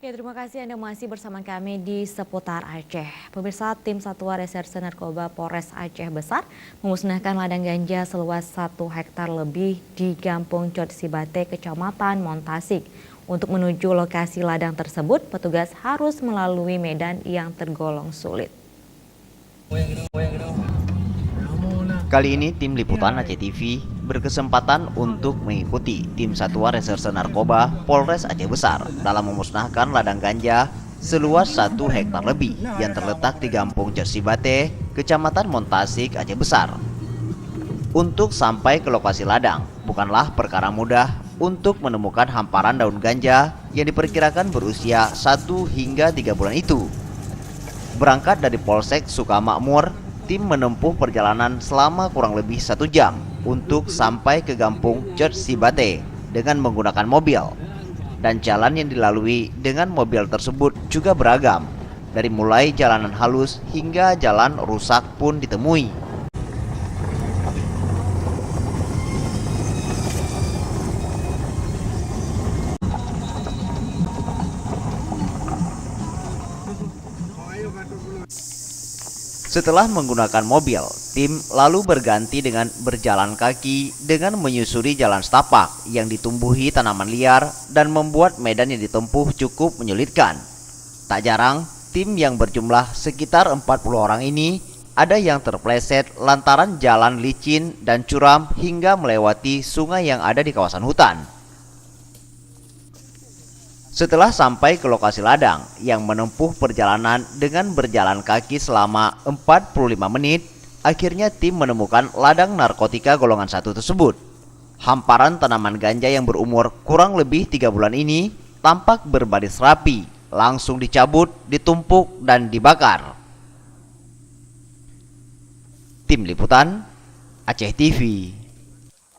Ya, terima kasih Anda masih bersama kami di Seputar Aceh. Pemirsa, tim Satuan Reserse Narkoba Polres Aceh Besar memusnahkan ladang ganja seluas 1 hektar lebih di Gampung Cot Sibate, Kecamatan Montasik. Untuk menuju lokasi ladang tersebut, petugas harus melalui medan yang tergolong sulit. Kali ini tim liputan Aceh TV berkesempatan untuk mengikuti tim Satuan Reserse Narkoba Polres Aceh Besar dalam memusnahkan ladang ganja seluas 1 hektar lebih yang terletak di Gampung Cot-Sibate, Kecamatan Montasik, Aceh Besar. Untuk sampai ke lokasi ladang bukanlah perkara mudah untuk menemukan hamparan daun ganja yang diperkirakan berusia 1 hingga 3 bulan itu. Berangkat dari Polsek Sukamakmur, tim menempuh perjalanan selama kurang lebih 1 jam untuk sampai ke Gampung Cot Sibate dengan menggunakan mobil. Dan jalan yang dilalui dengan mobil tersebut juga beragam, dari mulai jalanan halus hingga jalan rusak pun ditemui. Setelah menggunakan mobil, tim lalu berganti dengan berjalan kaki dengan menyusuri jalan setapak yang ditumbuhi tanaman liar dan membuat medan yang ditempuh cukup menyulitkan. Tak jarang, tim yang berjumlah sekitar 40 orang ini ada yang terpleset lantaran jalan licin dan curam hingga melewati sungai yang ada di kawasan hutan. Setelah sampai ke lokasi ladang yang menempuh perjalanan dengan berjalan kaki selama 45 menit, akhirnya tim menemukan ladang narkotika golongan 1 tersebut. Hamparan tanaman ganja yang berumur kurang lebih 3 bulan ini tampak berbaris rapi, langsung dicabut, ditumpuk, dan dibakar. Tim Liputan Aceh TV.